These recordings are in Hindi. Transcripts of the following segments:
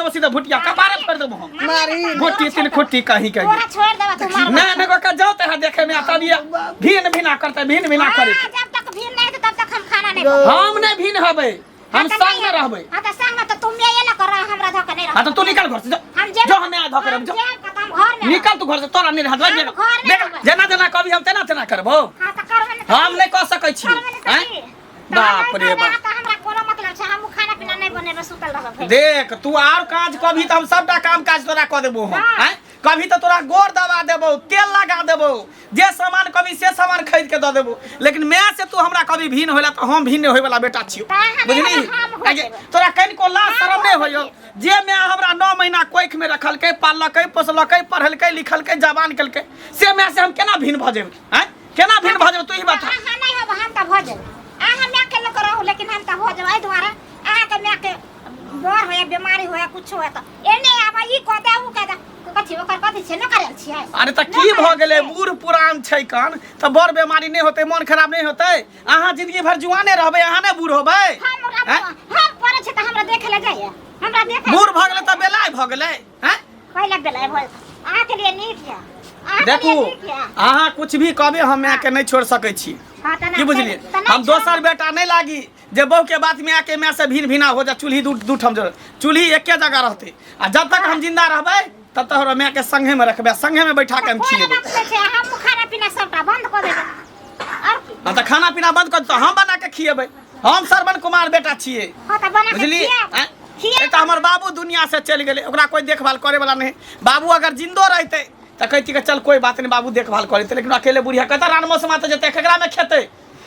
दो सीधा भुटिया कबारे फोड़ दो हम मारी भुट्टी तिल खुट्टी कहीं कहीं तोरा छोड़ देबा तू मार ना ना का जाओ ते देखे में आता दिया भीन भीना करते भीन भीना करे जब तक भीन नहीं तब तक हम खाना नहीं हम नहीं भीन हबे हम संग में रहबे हां त संग में तो तुम ये ना कर हमरा धोखा नहीं रह हां तो तू निकल घर से जो हमें आ धोखा जो घर में निकल तू घर से तोरा नहीं हाथ लग जना जना कभी हम तेना तेना करबो हां त करबे हम नहीं कह सकै छी हैं बाप रे बाप हमरा कोनो मतलब छै हम खाना पीना नहीं बनेबे सुतल रहबे देख तू और काज कभी तो हम सबटा काम काज तोरा क देबो हम हैं कभी तो तोरा गोर दबा देबो तेल लगा देबो जे सामान कभी से सामान खरीद के द देबो लेकिन मैं से तू हमरा कभी भीन होला तो हम भीन होय वाला बेटा छियो बुझली तोरा कहीं को लाज शरम नहीं होयो जे मैं हमरा 9 महीना कोख में रखल के पालल के पोसल के पढ़ल के लिखल के जवान कल के से मैं से हम केना भीन भ जेब हैं केना भीन भ जेब तू ही बता हां नहीं हो हम त भ जेब हम मैं के न करहु लेकिन हम त हो जेब ए द्वारा आ के मैं के बोर होया बीमारी होया कुछ होया त एने आबा ई कहता उ कहता कथि ओकर कथि छै न करल छियै अरे त की भ गेलै बूढ़ पुरान छै कान त बड़ बीमारी नहीं होते मन खराब नहीं होते अहाँ जिंदगी भर जुआने रहबे अहाँ ने बूढ़ होबे हम परे छै त हमरा देखे ले जाय हमरा देखे बूढ़ भ गेलै त बेलाय भ गेलै हैं पहले बेलाय भ आ के लिए नीक है देखू अहाँ कुछ भी कहबे हम मैं के नहीं छोड़ सकै छी की बुझलिए हम दोसर बेटा नहीं लागी जे बहू के बात में आके मैं से भीन भीना हो जा चूल्ही दू ठम चूल्ही एके जगह रहते आ जब तक हम जिंदा रहबे तब तक मैं के संगे में रखबे संगे में बैठा के हम खिएबे हम खाना पीना सबटा बंद कर देबे और की हां त खाना पीना बंद कर तो हम बना के खिएबे हम सरवन कुमार बेटा छिए हां त बना के बुझलिए ए त हमर बाबू दुनिया से चल गेले ओकरा कोई देखभाल करे वाला नहीं बाबू अगर जिंदो रहते त कहती के चल कोई बात नहीं बाबू देखभाल करते लेकिन अकेले बुढ़िया कहता रान मौसम त जते केकरा में खेते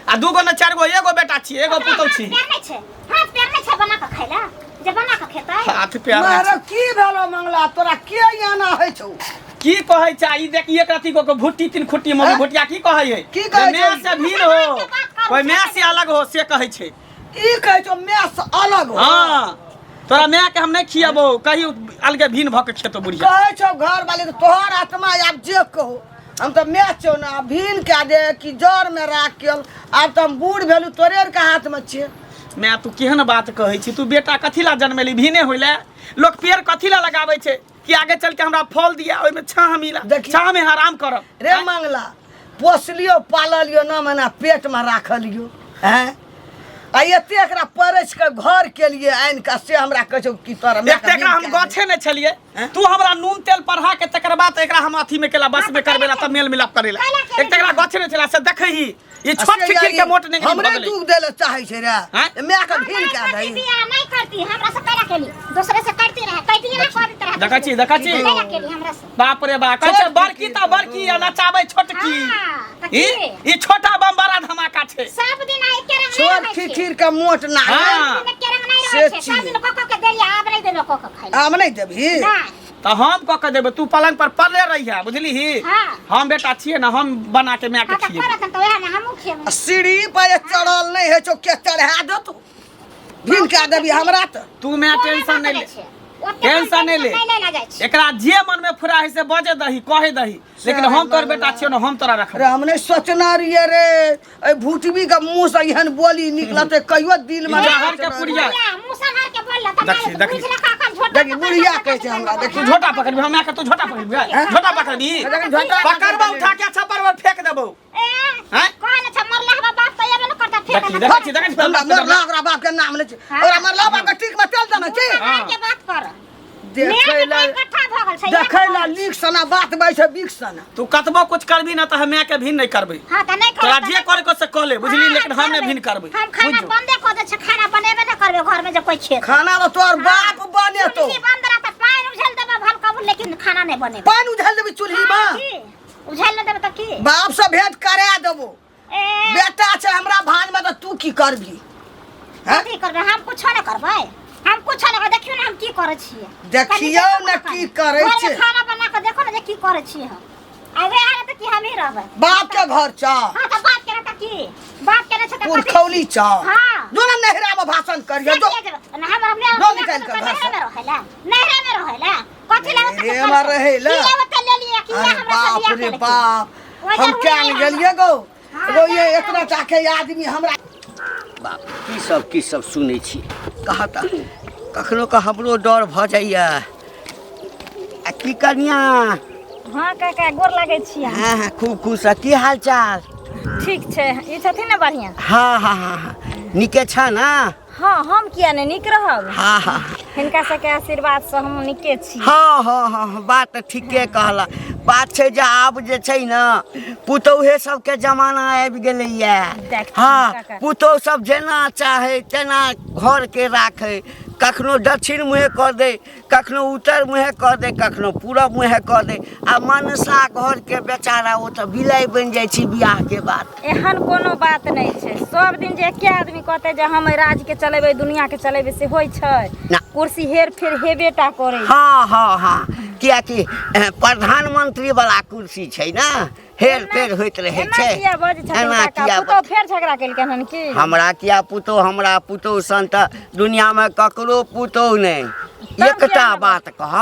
आ दूगो न चारगो एगो बेटा छी एगो पुतौ छी हाथ पैर नहीं छै बना के खैला जे बना के खेतै हाथ पैर मारो की भेलो मंगला तोरा के याना है छौ की कहै छै ई देख एक रति को भुट्टी तीन खुट्टी मगे भुटिया की कहै है की कहै मैं से भीड़ हो कोई मैं से अलग हो से कहै छै ई कहै छौ मैं से अलग हो हां तोरा मैं के हम नहीं खियाबो कहीं अलगे भीन भ के खेतो बुढ़िया कहै छौ घर वाले तो तोहर आत्मा आब जे कहो हम तो मैं छौ ना भीन के दे कि जर में राख के अब तो हम बूढ़ भेलू तोरे के हाथ में छे मैं तू केहन बात कहै छी तू बेटा कथिला जन्मेली भीने होइले लोग पेड़ कथिला लगाबै छै कि आगे चल के हमरा फल दिया ओइ में छाह मिला छाह में आराम करब रे मंगला पोसलियो पाललियो न मना पेट में राखलियो हैं आ एते एकरा परस के घर के लिए आइन का से हमरा कहौ कि तोरा मैं एकरा हम गछे ने छलिए तू हमरा नून तेल पढ़ा के तकर बाद एकरा हम अथी में केला बस में करबेला त मेल मिलाप करेला एक तकरा गछे ने छला से देखहि ये छोट खिखिर के मोट नहीं हमरे दुख देले चाहे छै रे मैं का भीन के दई बियाह नहीं करती हमरा से करा केली दूसरे से करती रहे कहती ना कर तरह देखा छी करा केली हमरा से बाप रे बाप कहै बड़की त बड़की आ नचाबै छोटकी ई छोटा बम बड़ा धमाका छै सब दिन आई के रंग छोट खिखिर के मोट ना के रंग नहीं रहे छै सब दिन कोको के देली आब नहीं देलो कोको खाई आब नहीं देबही तो हम क के देबे तू पलंग पर पड़ले रहिया बुझली ही हम बेटा छिए ना हम बना के मैं के खिए तो वह में हमहु खिए सीढ़ी पर चढ़ल नहीं है छौ के चढ़ा दे तू भीन के देबी हमरा त तू मैं टेंशन नहीं ले टेंशन नहीं ले एकरा जे मन में फुरा है से बजे दही कहे दही लेकिन हम तोर बेटा छियो ना हम तोरा रखब रे हमने सोचना रिए रे ए भूटबी के मुंह से एहन बोली निकलते कहियो दिल में जहर के पुड़िया मुंह संहार के बोल लता देखी देखी बुढ़िया कहै छै हमरा देखी तू झोटा पकड़बी हम आके तू झोटा पकड़बी झोटा पकड़बी पकड़बा उठा के छप्पर पर फेंक देबो हैं कौन छ मरला हवा बाप त येबे न करता फेंक देखी मरला ओकरा बाप के नाम ले छै ओकरा मरला बाप के ठीक में चल देना छै के बात कर देखैला इकट्ठा भ गेल छै देखैला लीक सना बात बै छै बिक सना तू कतबो कुछ करबी ना त हम के भिन नहीं करबे हां त नहीं तोरा जे करे को से कहले बुझली लेकिन हम नहीं भिन करबे हम खाना बंदे क दे छै खाना बनेबे न करबे घर में जे कोई छे खाना तो तोर बाप बने तो बंद रहा त पानी उझल देबे भल कबूल लेकिन खाना नहीं बने पानी उझल देबी चूल्ही में उझल न देबे त की बाप से भेंट करा देबो बेटा छै हमरा भान में त तू की करबी कथि करबे हम कुछ न करबै हम कुछ न देखियो न हम की करे छियै देखियो न की करे छै खाना बना के देखो न जे की करे छियै हम आबे आरे त की हम ही रहबै बाप के घर छ हां त बाप के त की बाप के न छ त पुरखौली छ हां दोनों नहरा में भाषण करियो जो हमरा नो निकाल के घर में रहेला नहरा में रहेला कथि लागत ए में रहेला ये बता ले लिया कि हमरा से बाप रे बाप हम क्या गेलिए गो ये इतना चाके आदमी हमरा बाप की सब सुनै छी कखनो का हमरो डर भ जाइए। की कनिया? हाँ काका गोर लागै छी। हाँ खूब खुश है। की हाल चाल? ठीक छै। ई छथिन ने बढ़िया? हाँ निके छ ना? हाँ हम किया नहीं निक रहब। हाँ हिनका सबके आशीर्वाद से हम निके छी। हाँ बात तो ठीके कहला। बात छै जे आब जे छै ना पुतौहे सबके जमाना आबि गेलैया। हाँ पुतौह सब जेना चाहे तेना घर के राखे। कखनो दक्षिण मुँहे कर दे, कखनो उत्तर मुँहे कर दे, कखनो पूरब मुँहे कर दे। आ मनसा घर के बेचारा वो तो बिलाई बन जाय छी बियाह के बाद। एहन कोनो बात नहीं छै। सब दिन जे एके आदमी कहते जे हम राज के चलेबे दुनिया के चलेबे से होय छै ना। कुर्सी हेर फेर हेबेटा करे। हाँ किया कि प्रधानमंत्री वाला कुर्सी छै ना, हेर फेर होइत रहे छै। किया बज छथिन काका पुतो फेर झगड़ा केलकन हन की? हमरा किया पुतो, हमरा पुतो सन त दुनिया में ककरो पुतो नहीं। एकटा बात कह,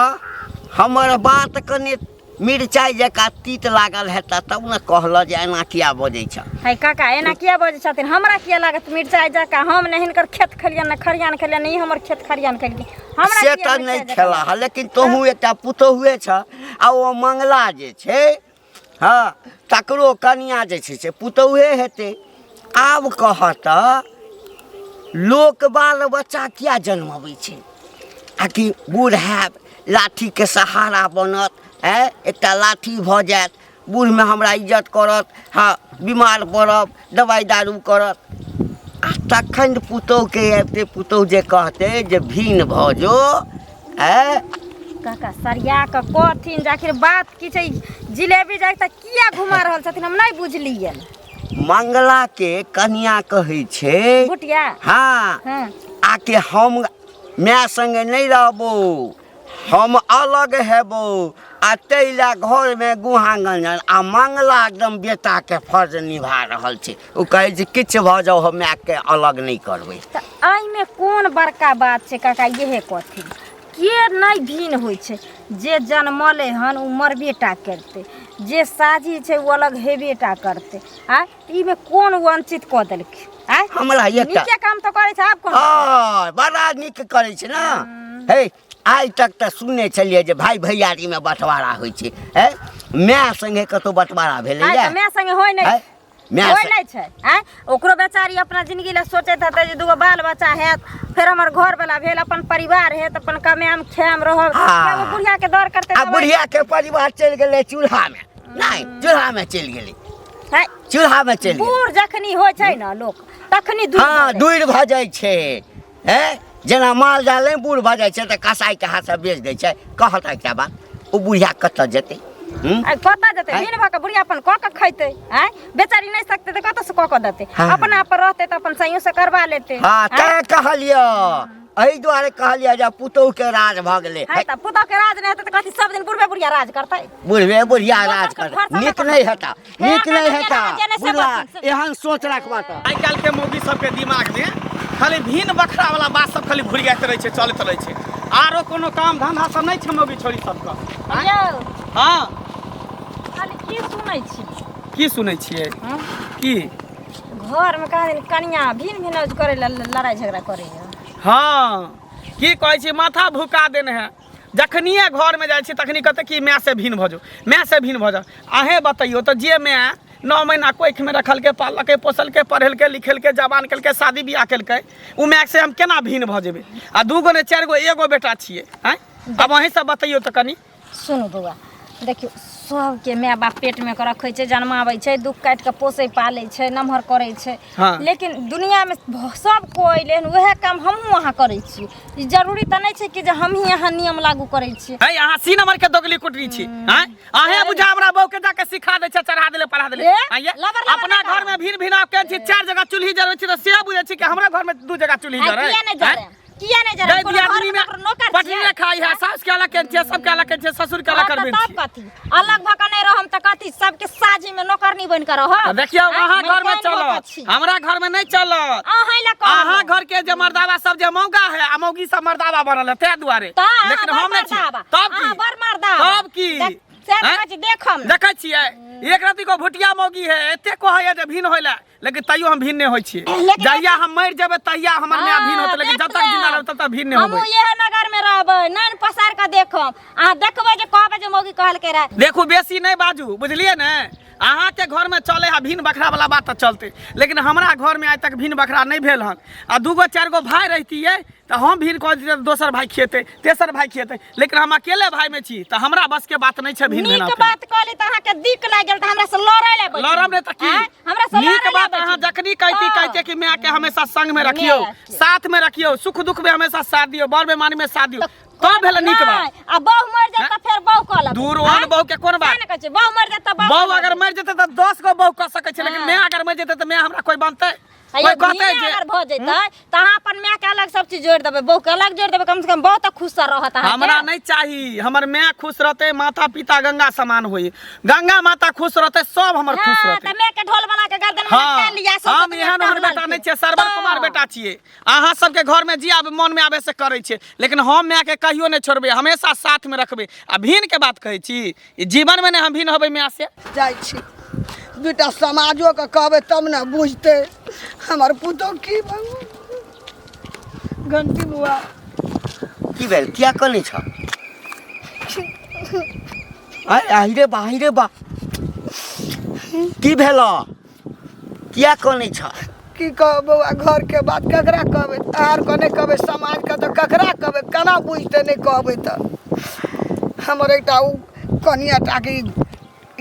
हमर बात कने मिर्चाई जका तीत लागल हेता तब न कहल जे एना किया बजै छ। है काका एना किया बजै छथिन? हमरा किया लागत मिर्चाई जका? हम ने हिनकर खेत खलियान न खरियान खलियान नहीं हमर खेत खरियान खलियान। हमरा से त नहीं खेला लेकिन तोहू एकटा पुतो हुए छ। आ ओ मंगला जे छै हाँ तकरो कनिया जे छै से पुतौहे हेते। आब कहत लोक बाल बच्चा किया जन्मबै छै? आकि बूढ़ हैब लाठी के सहारा बनत, एकटा लाठी भ जायत, बूढ़ में हमरा इज्जत करत, हाँ बीमार पड़ब दवाई दारू करत। आ तखन पुतौह के आबिते पुतौह जे कहते जे भीन भ जो काका सरिया के कथिन जाखिर बात की छै? जिलेबी जाय त किया घुमा रहल छथिन हम नहीं बुझलियै। मंगला के कन्या कहै छै बुटिया? हाँ आके हम माय संगे नहीं रहबो, हम अलग हेबो। आ तैला घर में गुहागंजन आ मंगला एकदम बेटा के फर्ज निभा रहल छै। ओ कहे जे किछ भ जाओ हम माय के अलग नहीं करबै। त आई में कोन बड़का बात छै काका? यहे कथिन के नहीं भीन होय छै। जे जन्मले हन उ मरबेटा करते, जे साजी छै वो अलग हेबेटा करते। आ ई में कोन वंचित क देलकै? हमरा एकटा नीके काम तो करे छै। आप कोन? हाँ बड़ा नीक करे छै ना। हे आज तक तो सुने चलिए जे भाई भैयारी में बंटवारा होय छै। माय संगे कतो बंटवारा भेलै या? माय संगे होय नहीं होय नहीं छै। ओकरो बेचारी अपना जिंदगी ले सोचैत हते जे दूगो बाल बच्चा हैत, फिर हमर घर वाला भेल, अपन परिवार है त अपन कमाम खाम रहब। वो बुढ़िया के दर करते। आ बुढ़िया के परिवार चल गेले चूल्हा में, नहीं चूल्हा में चल गेले, चूल्हा में चल गेले। बूढ़ जखनी होय छै ना लोक तखनी दूर हाँ दूर भ जाय छै। जेना माल जाल नहीं बूढ़ भ जाय छै त कसाई के हाथ से बेच दै छै। कहत एकटा बात ओ बुढ़िया कत जेतै? कत जेतै? दिन भर के बुढ़िया अपन क के खैते। बेचारी नहीं सकते त कत से क के देते? अपना पर रहते त अपन सहियो से करवा लेते। हाँ तै कहलियो, एही दुआरे कहलियो जे पुतौह के राज भ गेलै। है त पुतौह के राज नहीं हेतै त कथि सब दिन बुढ़बे बुढ़िया राज करतै? बुढ़बे बुढ़िया राज करतै नीक नहीं हेता, नीक नहीं हेता। बुढ़ा एहन सोच रखबा त आई काल के मौगी सबके दिमाग में खाली भीन बखरा वाला बात सब खाली घुरियात रहे छै, चलत रहे छै। आरो कोनो काम धंधा सब नहीं छै मौगी छोरी सबके? यौ हाँ खाली की सुनै छी? की सुनै छियै? की घर में कहा दिन कनिया भीन भीन करे लड़ाई झगड़ा करे? हाँ की कहै छी माथा भुका देने है। जखनिए घर में जाइ छी तखनी कहते कि माय से भीन भजो, माय से भीन भजो। अहें बतैयो तो जे माय 9 महीना कोख में रखल के पाल के पोसल के पढ़ल के लिखल के जवान कल के शादी बियाह कल के उ माय से हम केना भीन भजेबे? आ 2 गो ने 4 गो एगो बेटा छिए। अब वहीं सब बतैयो तो कनी सुनु बउआ देखियो सबके माय बाप पेट में रखे छै, जन्माबै छै, दुख काट के पोसे पाले छै, नमहर करे छै। लेकिन दुनिया में सब कोई लेन वह काम हमहू वहाँ करे छी। ई जरूरी त नहीं छै कि जे हम ही यहाँ नियम लागू करे छी। है यहाँ सी नंबर के दोगली कुटरी छी। आहे बुझा हमरा बहू के जाके सिखा दे छै, चढ़ा देले पढ़ा देले। अपना घर में भीड़ भिड़ा के 4 जगह चूल्ही जरै छी त से बुझै छी कि हमरा घर में 2 जगह चूल्ही जरै। किया नहीं जरे? कोनो आदमी में पटरी खाई है, सास के अलग के सब के अलग के ससुर के अलग करबे छी। कथि अलग भक नहीं रहम त कथि सबके साझी में नौकरनी बन कर रह? देखियो वहां घर में चलो, हमरा घर में नहीं चलो। अहां घर के जे मर्दावा सब जे मौगा है आ मौगी सब मर्दावा बनल है ते दुआरे। लेकिन हम नहीं छी। तब की? तब की? देखै छियै एक रति को भुटिया मौगी है एते कहैया जे भिन होइला लेकिन तैयो हम भिन नहीं होइ छियै जहिया हम मर जेबै तहिया हमर माय भिन होतै लेकिन जब तक जिंदा रहब तब तक भिन नहीं होबै हम इहे नगर में रहबै नैन पसार के देखब अहाँ देखबै जे कहबै जे मौगी कहल के रहे देखू बेसी नहीं बाजू बुझलिए ने अहाँ के घर में चले है भिन बखरा वाला बात तो चलते लेकिन हमरा घर में आज तक भिन बखरा नहीं भेल हन आ दूगो चार गो भाई रहती है तो हम भिन कह दिए दोसर भाई खेते तेसर भाई खेते लेकिन हम अकेले भाई में छी तो हमरा बस के बात नहीं छै भिन भेना नीक बात कहली त अहाँ के दिक लाग गेल त हमरा से लड़ै ले लड़म ने त की हमरा से नीक बात अहाँ जखनी कहते कि मैं के हमेशा संग में रखियो साथ में रखियो सुख दुख में हमेशा साथ दियो बर बेमानी में साथ दियो तो भेल नीक बात आ बहु मर जात त फेर बहु कहल दूर ओहन बहु के कोन बात कहै छै बहु मर जात त बहु अगर मर जेते त 10 गो बहु कह सकै छै लेकिन मैं अगर मर जेते त मैं हमरा कोई बनतै कोई कहतै जे अगर भ जैतै त अहाँ अपन माय के अलग सब चीज जोड़ देबै बहु के अलग जोड़ देबै कम से कम बहुत खुश रहत अहाँ हमरा नहीं चाहिए हमर माय खुश रहते माता पिता गंगा समान होई गंगा माता खुश रहते सब हमर खुश रहते त माय के ढोल बना के गर्दन में लटका लिया सब हम एहन हमर बेटा नहीं छै सरवर कुमार बेटा छियै अहाँ सबके घर में जी आब मन में आबे से करे छै लेकिन हम माय के कहियो नहीं छोड़बे हमेशा साथ में रखबे आ भिन के बात कहै छी ई जीवन में ने हम भिन होबै माय से जाइ छी बेटा समाजो के कहबै तब ने बुझतै हमर पुतौ की घंटी बुआ की भेल किया कने छ आहिरे बा की भेल किया कने छ की कह बउआ घर के बात ककरा कहबै आर कने कहबै समाज के तो ककरा कहबै केना बुझतै नहीं कहबै त हमर एकटा कनिया टाकी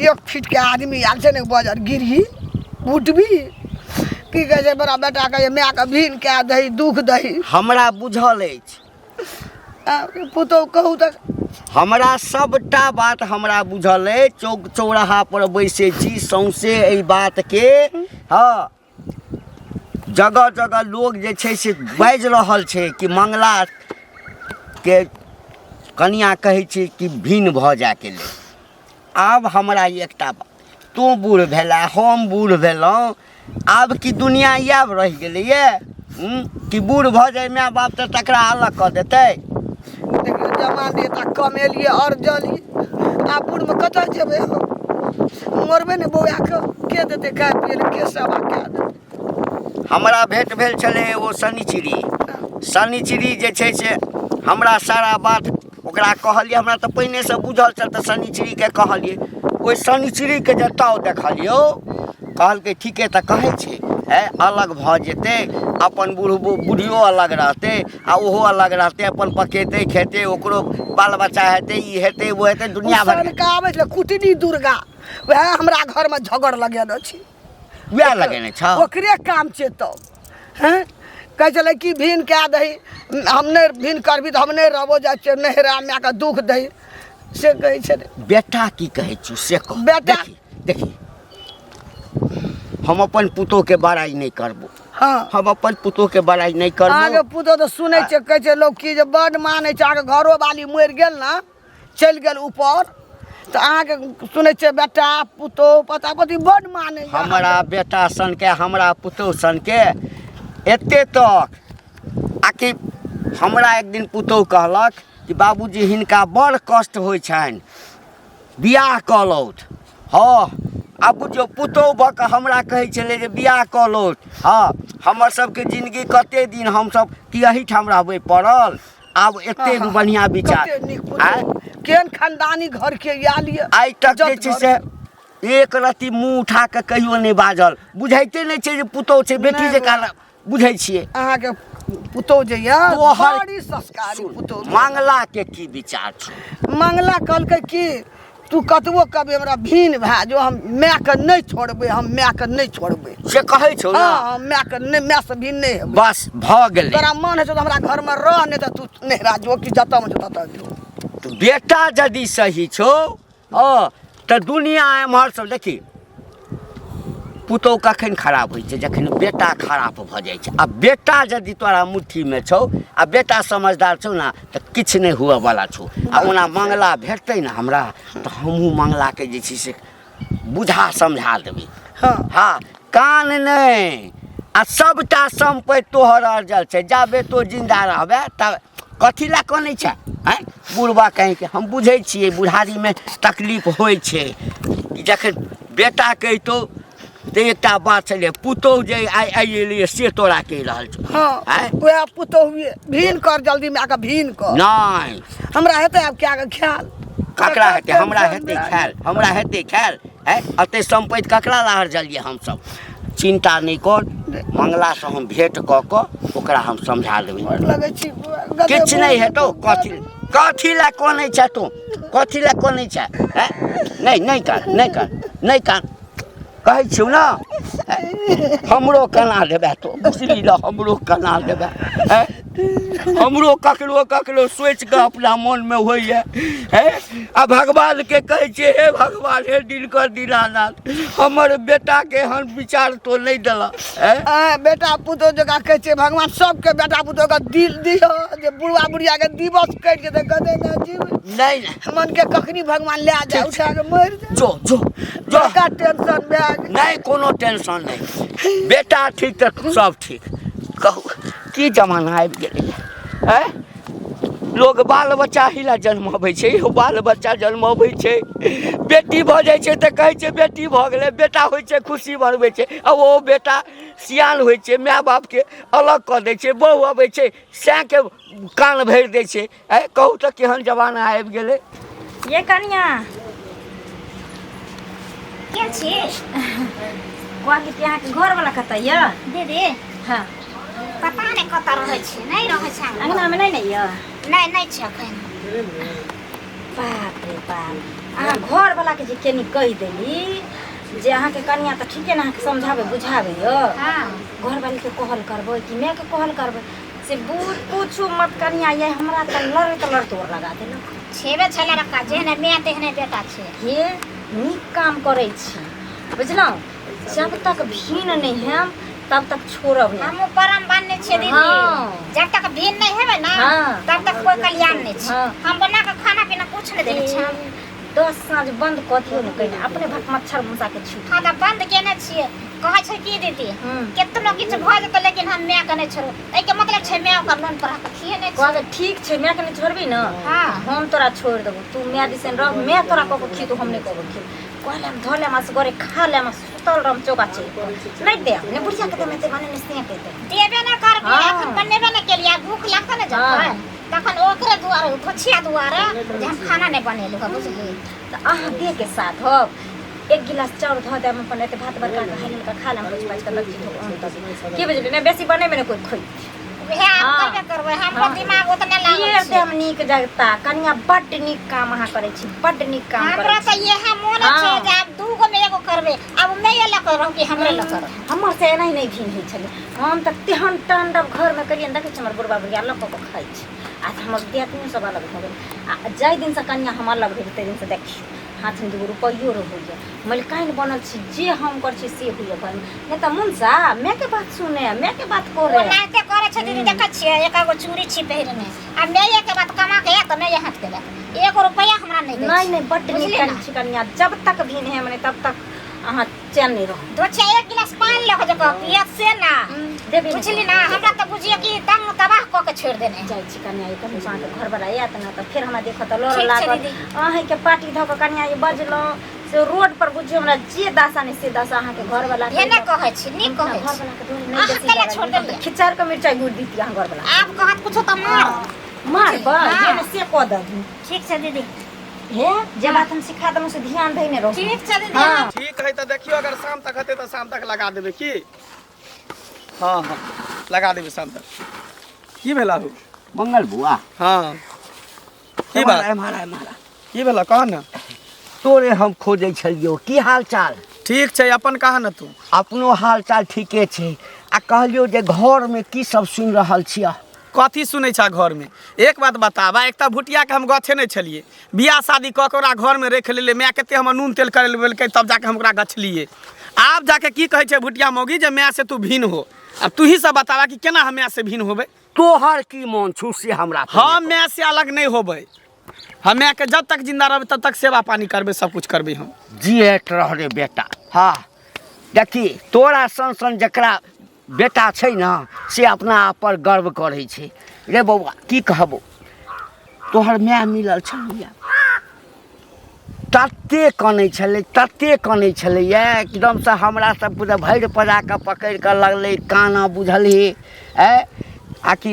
1 फीट के आदमी आयल छै ने बाजार गिरही उठबी की कहै छै बड़ा बेटा के माय के भिन के दही दुख दही हमरा बुझल अछि पुतौ कहू त हमरा सबटा बात हमरा बुझल अछि चौक चौराहा पर बैसे छी सौंसे एहि बात के हाँ जगह जगह लोग जे छै से बाजि रहल छै कि मंगला के कनिया कहै छै कि भिन भ जाए के लेल आब हमरा एकटा तू बूढ़ भेला हम बूढ़ भेलहुँ आब की दुनिया आब रहि गेलैए कि बूढ़ भऽ जाए माय बाप तऽ तकरा अलग कऽ देतै देखियो जमाने तक कमेलिए और जली आ बूढ़ में कतऽ जेबै हम मरबे ने बौआ के देतै खाय पिए ले के सेवा कए देतै हमरा भेंट भेल छलै ओ शनिचिड़ी जे छै से हमरा सारा बात ओकरा कहलिए हमरा तऽ पहिने से बुझल छल तऽ शनिचिड़ीके कहलिए ओहि शनिचिड़ीके जतऽ देखलियो कहलकै ठीके तऽ कहै छै अलग भऽ जेतै अपन बूढ़ियो अलग रहतै आ ओहो अलग रहतै अपन पकेतै खेतै ओकरो बाल बच्चा हेतै ई हेतै वो हेतै दुनिया भर के आबै छै कुटनी दुर्गा वएह हमरा घर में झगड़ लगेने छी वएह लगेने छ ओकरे काम छै तब हैं कहै छलै कि भिन कए दही हम नहि भिन करबी तऽ हम नहि रहबो जाइ छियै नहिरा माय के दुख दही से कहै छै बेटा की कहै छी से कह बेटा देखी हम अपन पुतोह के बड़ाई नहीं करबो हाँ हम अपन पुतोह के बड़ाई नहीं करबो आगे पुतोह तो सुनै छै कहै छै लोग की जे बड मानै छै आगे घरो वाली मरि गेल ना चलि गेल ऊपर तो अहाँके सुनै छै बेटा पुतोह पता पति बड मानै हमरा बेटा सन के हमरा पुतोह सन के एते तक आकि हमरा एक दिन पुतोह कहलक कि बाबूजी हिनका बड़ कष्ट होइ छनि बियाह कऽ लौथ हाँ आब बुझियौ पुतोह भऽ कऽ हमरा कहै छलै जे बियाह कऽ लौथ हाँ हमर सबके जिंदगी कते दिन हमसब कि एहिठाम रहबै पड़ल आब एते बढ़िया विचार केहन खानदानी घर के आयल ये आइ तक जे छै से एक रत्ती मुँह उठा कऽ कहियो नहि बाजल बुझाइते नहि छै जे पुतोह छै बेटी जकाँ बुझै छियै अहाँके पुतोह जे यऽ बड़ी संस्कारी पुतोह मंगला के की विचार छौ मंगला कहलकै कि तू कतबो कभी हमरा भिन भए जो हम माय के नहीं छोड़बै हम माय के नहीं छोड़बै से कहै छौ ना हां माय के नहीं माय से भिन नहीं हेबै बस भ गेलै तोरा मन है तो हमरा घर में रह नहीं त तू नहिरा जो कि जतऽ में ततऽ जो तो बेटा यदि सही छौ त दुनिया एम्हर सब देखी पुतोह कखन खराब होइ छै जखन बेटा खराब भऽ जाइ छै आ बेटा यदि तोरा मुट्ठीमे छौ आ बेटा समझदार छौ ना तऽ किछु नहि हुअ वाला छौ आ ओना मंगला भेटतै ने हमरा तऽ हमहूँ मंगलाके जे छै से बुझा समझा देबै हाँ कान नहि आ सबटा संपत्ति तोहर अर्जल छै जाबे तो जिंदा रहबे तब कथी लए कनै छै हैं बुढ़बा कहीं के हम बुझै छियै बुढ़ारी में तकलीफ होइ छै जखन बेटा कहितो तो एकटा बात छलै पुतौह जे आइ एलियै से तोरा कहि रहल छौ हाँ वह पुतौह भीन कर जल्दी में आके भीन कर नहीं हमरा हेतै आब क्या ख्याल ककरा हेतै हमरा हेतै ख्याल है अते संपत्ति ककरा लाहर जलिए हम सब चिंता नहीं कर मंगला से हम भेंट क के ओकरा हम समझा देबै लगै छी किछ नहीं हेतौ कथी ला कोनै छै तू कथी ला कोनै छै नहीं कर कहै छियौ ना हमरो कना देबै तो बुझली ना हमरो कना देबै हमरो ककरो सोच के अपना मन में होइए आ भगवान के कहै छै हे भगवान हे दिनकर दीनानाथ हमर बेटा के हन विचार तो नहीं देला बेटा पुतौह जगह कहै छै भगवान सबके बेटा पुतौह के दिल दियो जे बुढ़वा बुढ़िया के दिवस कटि जेतै कदे ना जीव नहीं मन के कखनी भगवान ले जाए उठा के मर जो का टेंशन में नहीं कोनो टेंशन नहीं बेटा ठीक तो सब ठीक कहू की जमाना आबि गेलै लोग बाल बच्चा हिला जन्मबै छै बाल बच्चा जन्मबै छै बेटी भऽ जाइ छै तऽ कहै छै बेटी भऽ गेलै बेटा होइ छै खुशी मनबै छै आ ओ बेटा सियान होइ छै माय बापके अलग कऽ दै छै बहू अबै छै सएहके कान भरि दै छै कहू तऽ केहन जमाना आबि गेलै ये कनिया के छी कहली कि अहाँके घरवला कतऽ यऽ दीदी हाँ पता नहीं कतऽ रहै छी नहीं रहै छै अंगनामे नहि ने यऽ नहीं छै अखन बाप रे बाप अहाँ घरवलाके जे केनी कहि देली जे अहाँके कनिया तऽ ठीके ने अहाँके समझाबै बुझाबै यऽ हाँ घरवालीके कहल करबै कि मायके कहल करबै से बूढ़ पूछू मत कनिया ये हमरा तऽ लड़ तोड़ लगा देलक छेबे छले रखा जेहने माय तेहने बेटा छै हे नीक काम करै छी बुझलहुँ जब तक भीन नहीं हैम तब तक छोड़ब नहीं हम परम बान्ने छियै दीदी हाँ। जब तक भीन नहीं हेबे ना हाँ। तब तक कोई कल्याण नहीं छै हाँ। हम बना के खाना पीना कुछ नहीं देले छी 10 साँझ बंद कऽ दियौ ने कहिने अपने भक मच्छर मुसा के छूट खाना बंद केने छियै कहै छै की दीदी केतनो किछ भऽ जेतै लेकिन हम माय के नहीं छोड़ब एहि के मतलब छै माय ओकर मन पर के खिए नहीं छै कहले ठीक छै मैं के नहीं छोड़बी ना हाँ। हम तोरा छोड़ देबो तू मैं दिसन रह मैं तोरा कको खी तो हम नहीं कबो खी कहले हम धले मास गरे खा ले मास सुतल रम चौका छै नहीं दे ने बुढ़िया के देमे ते माने निस्ते के देबे ना करबे हाँ। एखन बनेबे ना केलिया भूख लागत ना हाँ। जब तखन ओकरे दुआरे पोछिया दुआरे जे हम खाना नहीं बनेलु ह बुझली त अहाँ दे के साथ हो एक गिलास चाउर धो दे हम अपन एते भात बरका के हालिन का खा लेम कुछ पाँच का लग जी की बुझली ने बेसी बने में कोई खोई वह आप हाँ। करबे करबे हमरो हाँ। दिमाग उतने लागल ये छै देम नीक जगता कनिया बड्ड नीक काम अहाँ करै छी बड्ड नीक काम हमरा करै त यह मोन हाँ। छै जे आप दू गो में एगो करबे अब मैं ये लक रहू कि हमरे लक रहू हमर से एनाही नहीं भीन होइ छलै हम त तेहन टांडव घर में कलियन देखै छी हमर बुढ़बा बुढ़िया लक को खाइ छी आज हमर दियादनी सब अलग हो गेल आ जाय दिन से कनिया हम अलग भेल तै दिन से देखियो हाथ में 2 रुपयो होइए मलिकाइन बनल छी जे हम कर छी से होइए घर में नहीं त मुनसा मैं के बात सुने मैं के बात करे ओनाते करे छै दीदी देखै छियै एकागो चूड़ी छी पहिरने आ मैं ये के बात कमा के त मैं ये हाथ के ले 1 रुपया हमरा नहीं दे नहीं नहीं बड्ड नीक करै छी कनिया जब तक भीन है मने तब तक अहाँ चैन नहीं रहो दो छे 1 गिलास पानी ले जको पियत से ना देबे बुझली ना हमरा त बुझिए कि तंग तबाह क के छोड़ देने जाय छी कन्या ये कहूँ के घर वाला आयत ना तो फिर हमरा देखत लोर ठीक छै लागल दीदी। अहीं के पार्टी ध के कन्या ये बजलो से रोड पर बुझियो हमरा जे दासा ने से दासा अहाँ के घर वाला हेने कहै छी नी कहै घर छी वाला के डोरी अहाँ नहीं केला देसी छोड़ देलियै? खिचार के मिर्चाई गुड़ दीती अहाँ घर वाला आप कहत कुछो त मार मार बा हाँ। ये ने से क द ठीक छै दीदी हे जे बात हम सिखा दम से ध्यान देने रहो ठीक छै दीदी हाँ। हम ठीक है तो देखियो अगर शाम तक हेतै तो शाम तक लगा देबै की हाँ हाँ लगा देबै शाम तक की भेला हो मंगल बुआ हाँ की बात महाराज की भेला कह न तोरे हम खोजै छलियो की हाल चाल ठीक छै अपन कहा न तू अपनो हाल चाल ठीके छै आ कहलियो जे घर में की सब सुनि रहल छियै कथी सुनै छा घर में एक बात बताबा एकटा भुटिया के हम गछे नहीं छलिए बियाह शादी कऽ के ओकरा घर में रख लेले मैं कते हम नून तेल करे लेलकै तब जाके हम ओकरा गछलिए आब जाके की कहै छै भुटिया मौगी जे मैं से तू भिन्न हो अब तू ही सब बतावा कि केना हम मैं से भिन्न होबै तोहर की मन छू से हमरा हम मैं से अलग नहीं होबै हम मैं के जब तक जिंदा रहबै तब तक सेवा पानी करबै सब कुछ करबै हम जियत रह रे बेटा हाँ देखी तोरा सन सन जकरा बेटा छै ना से अपना आप पर गर्व करै छै रे बौआ की कहबो तोहर माय मिलल छलिया तते कनै छलै एकदम से हमरा सब पूरा भरि पजा कऽ पकड़ि कऽ लगलै काना बुझलही आकि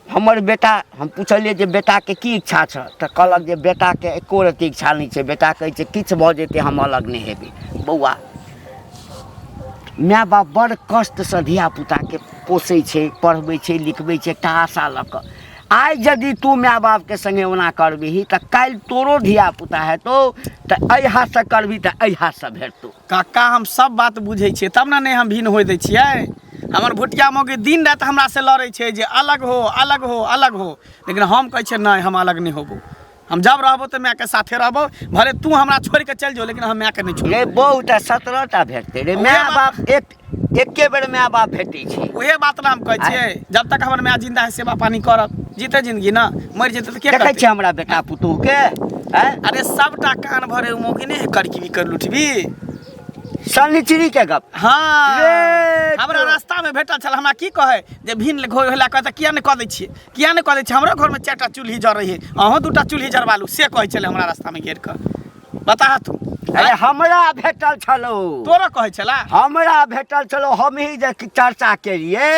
हमर बेटा हम पूछलिए जे बेटाके की इच्छा छ तऽ कहलक जे बेटाके एको रत्ती इच्छा नहि छै बेटा कहै छै किछु भऽ जेतै हम अलग नहि हेबै बौआ माय बाप बड़ कष्टसँ धियापुताके पोसै छै पढ़बै छै लिखबै छै एकटा आशा लऽ कऽ आइ यदि तू माय बापके संगे ओना करबिही तऽ काल्हि तोरो धियापुता हेतौ तऽ एहि हाथसँ करबिही तऽ एहि हाथसँ भेटतौ काका हम सब बात बुझै छियै तब ने हम भिन्न होइ दै छियै हमर भुटिया मौगी दिन राति हमरा से लड़ै छै जे अलग हो लेकिन हम कहै छियै नहीं हम अलग नहीं होबो हम जब रहबो तो मायके साथे रहबो भले तू हमरा छोड़ के चल जाओ लेकिन हम मायके नहीं छोड़ रे बहुटा 17टा भेटतै रे माय बाप एके बेर माय बाप भेटै छै उहे बात ना हम कहै छियै जब तक हमर माय जिंदा है सेवा पानी करत जीते जिंदगी ना मर जेतै तो के देखै छै हमरा बेटा पुतोह के अरे सबटा कान भरे मौगी नहीं करकी भी कर लुटबी सनिचरी के गप हाँ हमरा रास्ता में भेटल छल हमरा की कहे जे भिन्न घोय होला कहता किया ने कह दै छियै हमरो घर में 4टा चूल्ही जर रही अहों 2टा चूल्ही जरवालू से कहै छले हमरा रास्ता में घेर कर बता तू अरे हमरा भेटल छलो तोरा कहै छला हमरा भेटल छलो हम ही जे चर्चा केलिए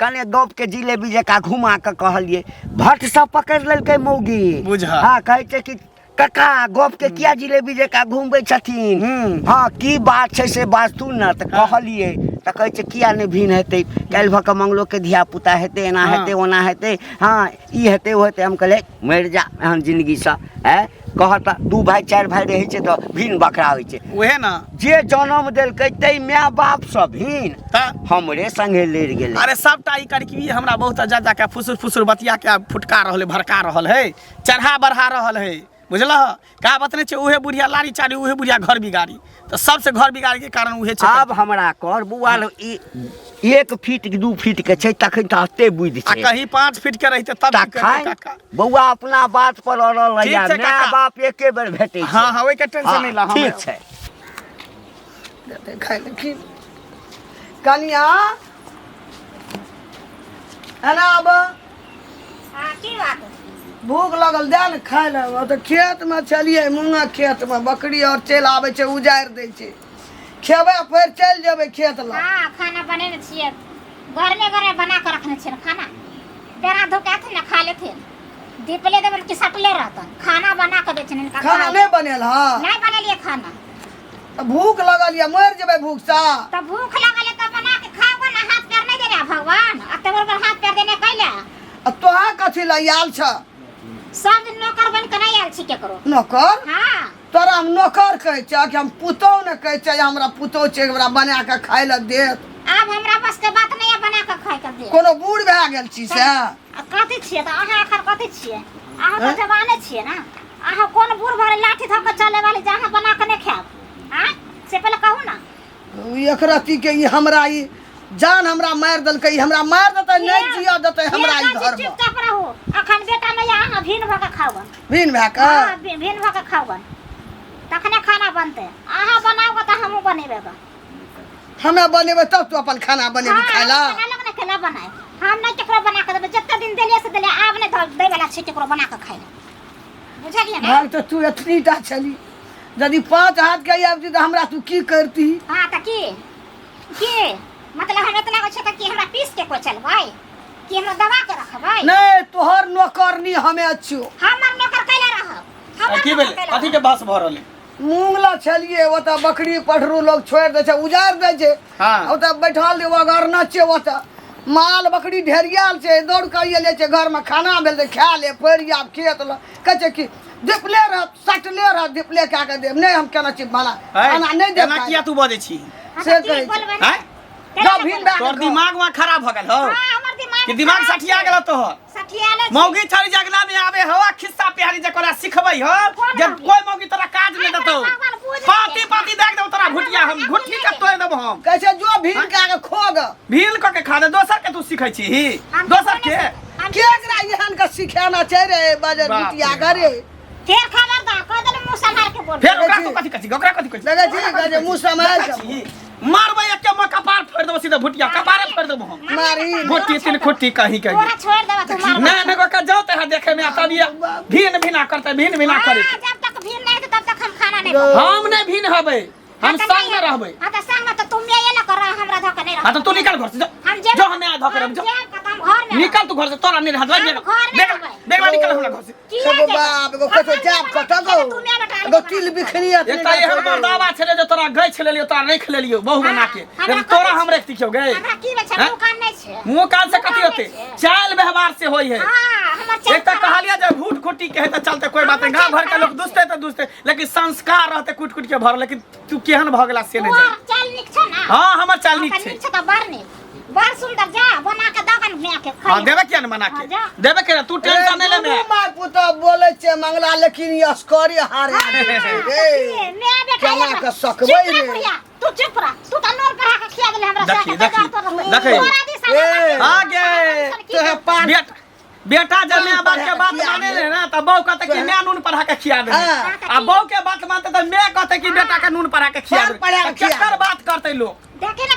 कने गप के जिलेबी जका घुमा के कहलिए भट्ट सब पकड़ लेलकै मौगी बुझ हां कहै छै कि कका गप के किया जिलेबी जका घुमबै छथिन हाँ की बात छै से बात तू न तऽ कहलिए तऽ कहै छै किया नहि भिन्न हेतै काल्हि भऽ कऽ मंगलो के धिया पुता हेतै एना हेतै ओना हेतै हाँ ई हेतै ओ हेतै हम कहलिए मरि जा एहन जिंदगीसँ कहता 2 भाई 4 भाई रहै छै तऽ भिन्न बकरा होइ छै उहे ना जे जन्म देलकै तै माय बाप सँ भिन्न हमरे संगे लड़ि गेलै अरे सबटा ई करकी हमरा बहुत ज्यादा के फुसुर बतिया के फुटका रहल भड़का रहल है चढ़ा बढ़ा रहल है बुझल कहावत नहीं उहे बुढ़िया लारी चारी उहे बुढ़िया घर बिगाड़ी तो सबसे घर बिगाड़ी के कारण उहे छै अब हमरा कर बुआ 1 फीट 2 फीट के छै तखन तऽ हते बुद्धि छै कहीं 5 फीट के रहिते तब काका बौआ अपना बात पर अड़ल रहिया माय बाप एके बेर भेटै छै हां ओइ के टेंशन नहीं ला ठीक छै खाइ लेकिन कनिया एना अब हां की बात भूख लगल दे ने खाय ले तो खेत में चलिए मूंगा खेत में बकरी और चल आवे छै उजारि दै छै खेबै फिर चल जेबै खेत ला हां खाना बनेने छियै घर में बना के रखने छियै खाना बेरा धोके थे ना खा लेथे दीपले देबल की सटले रहता खाना बना के बेचने का खाना नहीं बनेल हां नहीं बनेलिए खाना भूख लगल या मर जेबै भूख सा तो भूख लगल है तो बना के खाओ ना हाथ पैर नहीं दे रहा भगवान अतबर हाथ पैर देने कैला तोहा कथी ला आयल छ सब दिन नौकर बन के नहीं आयल छी के करो नौकर हां तोरा हम नौकर कहै छ कि हम पुतौ न कहै छ हमरा पुतौ छै हमरा बना के खाय ल दे अब हमरा बस के बात नहीं है बना के खाय के दे कोनो बूढ़ भए गेल छी से कथी छियै त अहाँ एखन कथी छियै अहाँ त जवाने छियै ना अहाँ कोन बूढ़ भरे लाठी धऽ के चले वाली जहाँ बना के नहीं खाब हां से पहले कहू ना एक रति के ई हमरा ई जान हमरा मार देलकै हमरा मार देतै नहीं जिया देतै हमरा ई घर में चुपचाप रहू अखन बेटा नहीं अहाँ भिन भऽ के खाओ भिन भए के हां भिन भऽ के खाओ तखने खाना बनते अहाँ बनाओगे त हमहू बनेबे हमें बनेबे तब तू अपन खाना बनेबी खाय ला खाना लगने केना बनाए हम नहीं केकरो बना के देबे जत्ते दिन देलिए से देलिए आब नहीं दे वाला छी केकरो बना के खाय बुझलिए ना भाग तो तू एतनीटा छली यदि 5 हाथ के आबती त हमरा तू की करती हां त की मतलब हम इतना अच्छा त कि हमरा पीस के को चलबै कि हमरा दबा के रखबै नहीं तोहर नौकरनी हमें अच्छो हमर नौकर कैला रहब की भेल कथी के बस भ रहले मूंगला छलिए ओता बकरी पठरू लोग छोड़ दे छै उजार दे छै हां ओता बैठल दे वगरना छै ओता माल बकरी ढेरियाल छै दौड़ के ले छै घर में खाना भेल त खा ले फेरिया खेत ल कहै छै कि दिपले रह सटले रह दिपले का के देब नहीं हम केना छी बना खाना नहीं दे केना किया तू बजै छी से कहै हैं जब भिन बैग तोर दिमाग में खराब भ गेल हो हां हमर दिमाग कि दिमाग सठिया गेल तोहर सठियाले मौगी छड़ी जगना में आवे हवा खिस्सा प्यारी जकरा सिखबै हो जब कोई मौगी तोरा काज नहीं देतौ पाती पाती देख दो तोरा भुटिया हम घुट्टी के तोड़ देब हम कैसे जो भीन का के खोग भील क के खा दे दोसर के तू सिखै छी दोसर के केकरा एहन के सिखाना छै रे बाजे भुटिया घरे फेर खबर दा कह दे मुंह संभाल के बोल फेर ओकरा तू कथि कथि ओकरा कथि कथि लगे छी गजे मुंह संभाल के मारबै एके में कपार फोड़ देबो सीधा भुटिया कपारे फोड़ देबो हम मारी गोटी तीन खुट्टी कहीं कहीं तोरा छोड़ देबा तू मार नहीं नहीं का जाते है देखे में तब ये भीन भिना करते भीन भिना करे जब तक भीड़ नहीं तब तक हम खाना नहीं खाएंगे। हम नहीं भीन हबै हम संग में रहबै हां तो संग में तो तुम ये ना कर रहा हमरा धोखा नहीं रख हां तो तू निकल घर से हम जे जो हमें आधा करब जो घर में निकल तू घर से तोरा नहीं हाथ लग बेगवा निकल हमरा घर से एगो बाप एगो कतो जाप कत गो एगो तिल बिखनी एक तो ये हमर दावा छले जो तोरा गई छले लियो तोरा नहीं खेले लियो बहु बना के लेकिन तोरा हम रख दिखियो गए हमरा की बे छै दुकान नहीं छै मुंह कान से कथी होते चाल व्यवहार से होई है हां हमर एक तो कहलिया जे घूट खुटी कहे तो चलते कोई बात नहीं गांव भर के लोग दुसते तो दुसते लेकिन संस्कार रहते कुट कुट के भर लेकिन तू केहन भगला से नहीं जाए चल निक छै ना हां हमर चाल नीक छै निक छै त बार ने बार सुंदर जा बना के दगन में के हां खाई देबे किया न मना के देबे के तू टेंशन नहीं ले मैं माय पुतो बोले छे मंगला लेकिन ये अस्करी हारे रे मैं बेटा केना के सकबै रे तू चुप रह तू त नोर पर के खिया देले हमरा देखी देखी आगे तो पान बेटा जब मैं बात के बात माने ले ना तब बहू कहते कि मैं नून पढ़ा के खिया दे आ बहू के बात मानते तो मैं कहते कि बेटा का नून पढ़ा के खिया दे चक्कर बात करते लोग देखे ना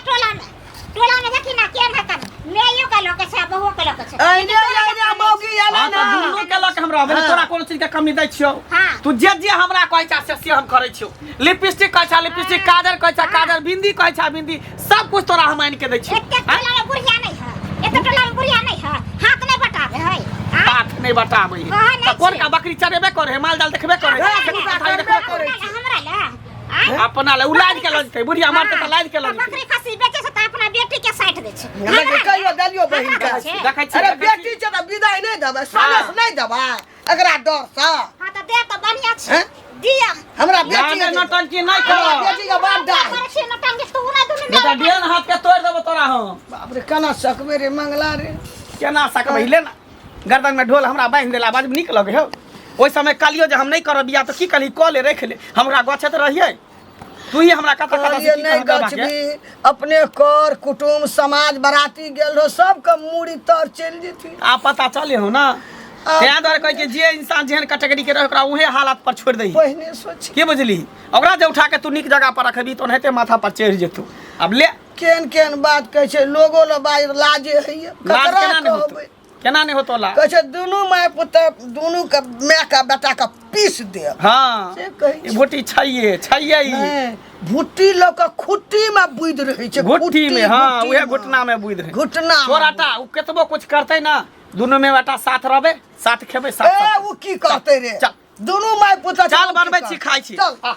टोला में देखी ना केन है मैं यो के लोग छै बहु के लोग छै आइने आइने मौगी आले हां ना तो दुनू के लक हमरा भेल तोरा कोनो चीज के कमी दै छियो तू जे हमरा कहै छा से हम करै छियो लिपस्टिक कहै छा लिपस्टिक काजल कहै छा काजल बिंदी कहै छा बिंदी सब कुछ तोरा हम आइन के दै छियो एते टोला में बुढ़िया नहीं है एते टोला में बुढ़िया नहीं है हाथ नहीं बटावे है हाथ नहीं बटाबै त कोन का बकरी चरेबे करे माल जाल देखबे करे देखबे करे हमरा ले अपना ले उलाज के लजते बुढ़िया मारते त लाज के लजते बकरी खसी बेचे से त अपना बेटी के साइड दे छै लेकिन कहियो दलियो बहिन का देखै छी अरे बेटी छ त विदाई नहीं देबे सालस नहीं देबे एकरा डर सा हां त दे त बढ़िया छै दिया हमरा बेटी बेटी नटंकी नहीं हमरा कर बेटी के बाप दा करछी न टांगे तू ना दुनु बेटा डेन हाथ के तोड़ देबो तोरा हम बाप रे केना सकबे रे मंगला रे केना सकबै ले ना गर्दन में ढोल हमरा बांध देला बाज निक लगे हो ओइ समय कालियो जे हम नहीं करब बिया त की कली क ले रख ले हमरा गछे त रहिए तू ही हमरा कथा कथा कहलिए नहीं गछबी अपने कर कुटुम समाज बराती गेल हो सब के मूड़ी तर चल जेती आ पता चले हो ना तें द्वारा कहै छै जे इंसान जेहन कैटेगरी के रहे ओकरा उहे हालत पर छोड़ दही पहिने सोच के बुझली ओकरा जे उठा के तू निक जगह पर रखबी तो नहिते माथा पर चढ़ जेतू अब ले केन केन बात कहै छै लोगो ल बाज लाजे हइए लाज ककरा केना नहीं होतो कहबै केना नहीं होतो ला कहै छै दुनू माय पुत दुनू के माय का बेटा का पीस दे हां से कहै ई भुट्टी छैये ई भुट्टी ल के खुट्टी में बुइद रहै छै घुट्टी में हां उहे घुटना में बुइद रहे घुटना छोराटा उ केतबो कुछ करतै ना दुनू में बेटा साथ रहबे साथ खेबे ए साथ उ की करतै रे चल दुनू माय पुत चल बनबै छी खाइ छी चल आ